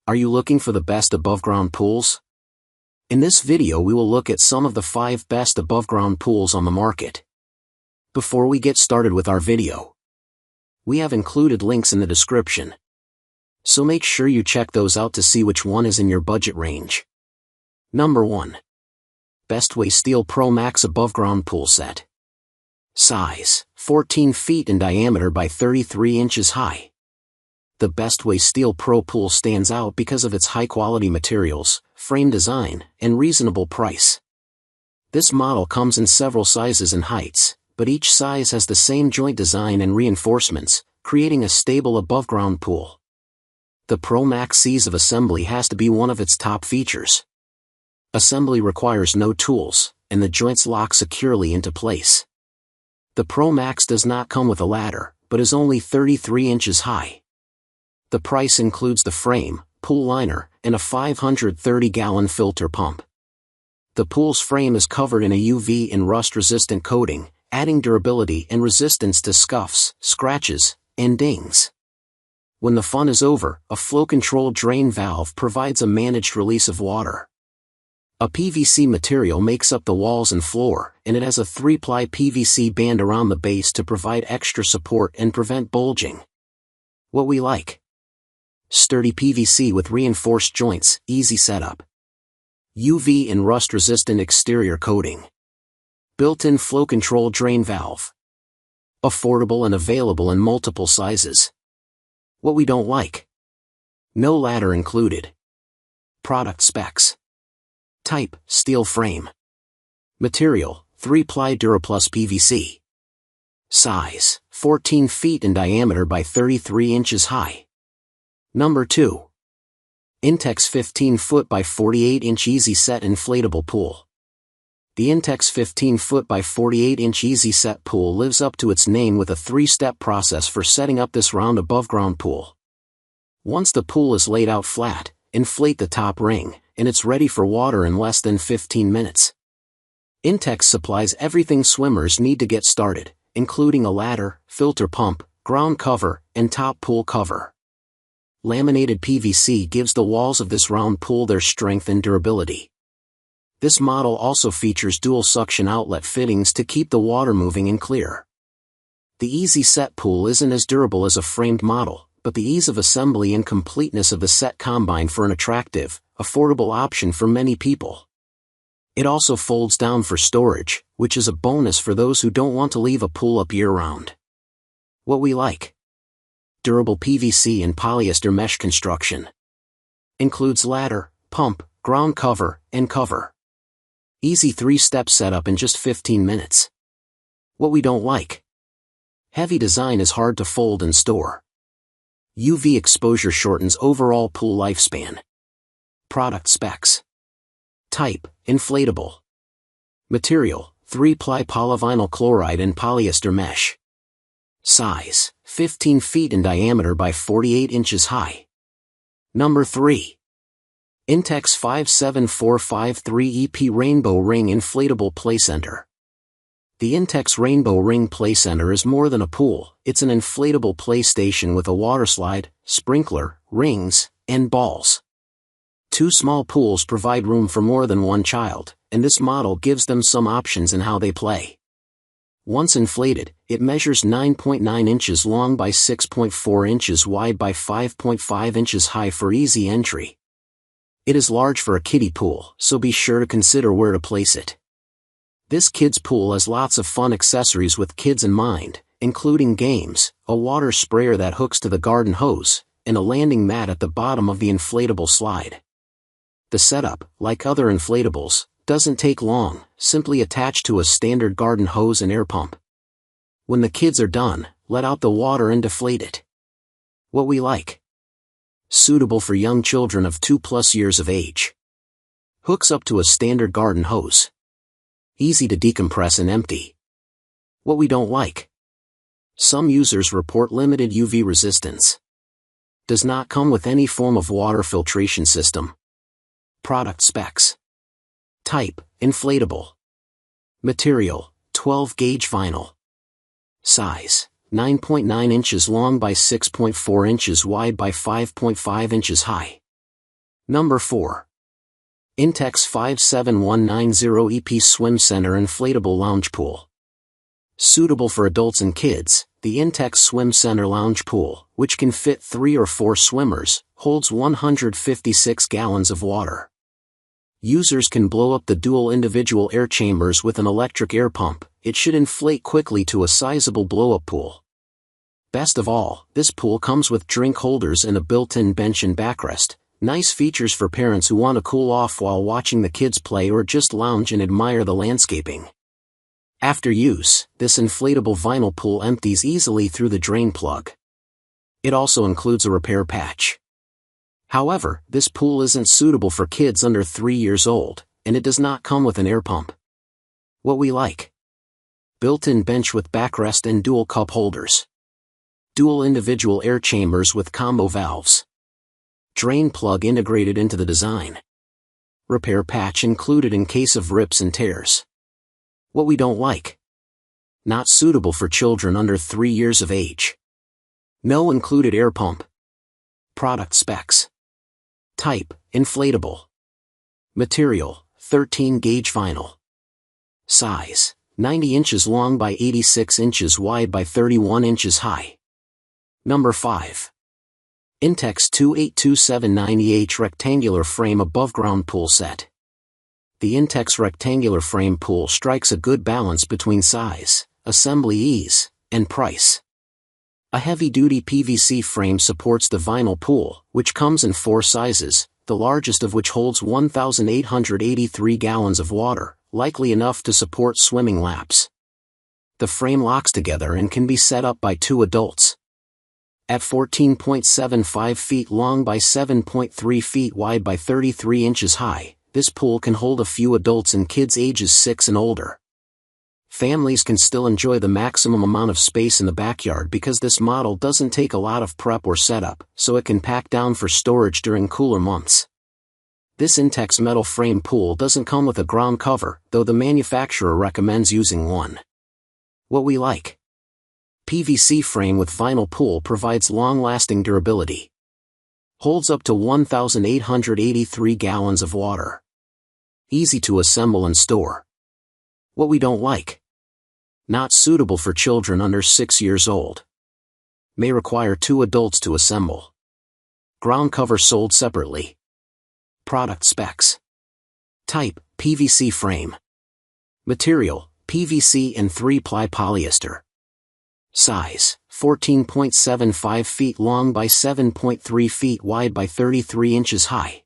Are you looking for the best above-ground pools? In this video we will look at some of the 5 best above-ground pools on the market. Before we get started with our video, we have included links in the description, so make sure you check those out to see which one is in your budget range. Number 1. Bestway Steel Pro Max Above-Ground Pool Set. Size, 14 feet in diameter by 33 inches high. The Bestway Steel Pro Pool stands out because of its high-quality materials, frame design, and reasonable price. This model comes in several sizes and heights, but each size has the same joint design and reinforcements, creating a stable above-ground pool. The Pro Max ease of assembly has to be one of its top features. Assembly requires no tools, and the joints lock securely into place. The Pro Max does not come with a ladder, but is only 33 inches high. The price includes the frame, pool liner, and a 530-gallon filter pump. The pool's frame is covered in a UV and rust-resistant coating, adding durability and resistance to scuffs, scratches, and dings. When the fun is over, a flow-controlled drain valve provides a managed release of water. A PVC material makes up the walls and floor, and it has a 3-ply PVC band around the base to provide extra support and prevent bulging. What we like: sturdy PVC with reinforced joints, easy setup. UV and rust-resistant exterior coating. Built-in flow-control drain valve. Affordable and available in multiple sizes. What we don't like: no ladder included. Product specs. Type, steel frame. Material, 3-ply Duraplus PVC. Size, 14 feet in diameter by 33 inches high. Number 2. Intex 15-foot by 48-inch Easy Set Inflatable Pool. The Intex 15-foot by 48-inch Easy Set Pool lives up to its name with a 3-step process for setting up this round above-ground pool. Once the pool is laid out flat, inflate the top ring, and it's ready for water in less than 15 minutes. Intex supplies everything swimmers need to get started, including a ladder, filter pump, ground cover, and top pool cover. Laminated PVC gives the walls of this round pool their strength and durability. This model also features dual suction outlet fittings to keep the water moving and clear. The Easy Set pool isn't as durable as a framed model, but the ease of assembly and completeness of the set combine for an attractive, affordable option for many people. It also folds down for storage, which is a bonus for those who don't want to leave a pool up year-round. What we like: durable PVC and polyester mesh construction. Includes ladder, pump, ground cover, and cover. Easy 3-step setup in just 15 minutes. What we don't like: heavy design is hard to fold and store. UV exposure shortens overall pool lifespan. Product specs. Type, inflatable. Material, 3-ply polyvinyl chloride and polyester mesh. Size, 15 feet in diameter by 48 inches high. Number 3. Intex 57453 EP Rainbow Ring Inflatable Play Center. The Intex Rainbow Ring Play Center is more than a pool, it's an inflatable play station with a water slide, sprinkler, rings, and balls. 2 small pools provide room for more than one child, and this model gives them some options in how they play. Once inflated, it measures 9.9 inches long by 6.4 inches wide by 5.5 inches high for easy entry. It is large for a kiddie pool, so be sure to consider where to place it. This kids' pool has lots of fun accessories with kids in mind, including games, a water sprayer that hooks to the garden hose, and a landing mat at the bottom of the inflatable slide. The setup, like other inflatables, doesn't take long, simply attach to a standard garden hose and air pump. When the kids are done, let out the water and deflate it. What we like: suitable for young children of 2+ years of age. Hooks up to a standard garden hose. Easy to decompress and empty. What we don't like: some users report limited UV resistance. Does not come with any form of water filtration system. Product specs. Type, inflatable. Material, 12-gauge vinyl. Size, 9.9 inches long by 6.4 inches wide by 5.5 inches high. Number 4. Intex 57190 EP Swim Center Inflatable Lounge Pool. Suitable for adults and kids, the Intex Swim Center Lounge Pool, which can fit 3 or 4 swimmers, holds 156 gallons of water. Users can blow up the dual individual air chambers with an electric air pump. It should inflate quickly to a sizable blow-up pool. Best of all, this pool comes with drink holders and a built-in bench and backrest. Nice features for parents who want to cool off while watching the kids play or just lounge and admire the landscaping. After use, this inflatable vinyl pool empties easily through the drain plug. It also includes a repair patch. However, this pool isn't suitable for kids under 3 years old, and it does not come with an air pump. What we like: built-in bench with backrest and dual cup holders. Dual individual air chambers with combo valves. Drain plug integrated into the design. Repair patch included in case of rips and tears. What we don't like: not suitable for children under 3 years of age. No included air pump. Product specs: type, inflatable. Material, 13-gauge vinyl. Size, 90 inches long by 86 inches wide by 31 inches high. Number 5. Intex 282790H Rectangular Frame Above-Ground Pool Set. The Intex Rectangular Frame Pool strikes a good balance between size, assembly ease, and price. A heavy-duty PVC frame supports the vinyl pool, which comes in 4 sizes, the largest of which holds 1,883 gallons of water, likely enough to support swimming laps. The frame locks together and can be set up by 2 adults. At 14.75 feet long by 7.3 feet wide by 33 inches high, this pool can hold a few adults and kids ages 6 and older. Families can still enjoy the maximum amount of space in the backyard because this model doesn't take a lot of prep or setup, so it can pack down for storage during cooler months. This Intex metal frame pool doesn't come with a ground cover, though the manufacturer recommends using one. What we like: PVC frame with vinyl pool provides long-lasting durability. Holds up to 1,883 gallons of water. Easy to assemble and store. What we don't like: not suitable for children under 6 years old. May require 2 adults to assemble. Ground cover sold separately. Product specs: type, PVC frame. Material, PVC and 3-ply polyester. Size, 14.75 feet long by 7.3 feet wide by 33 inches high.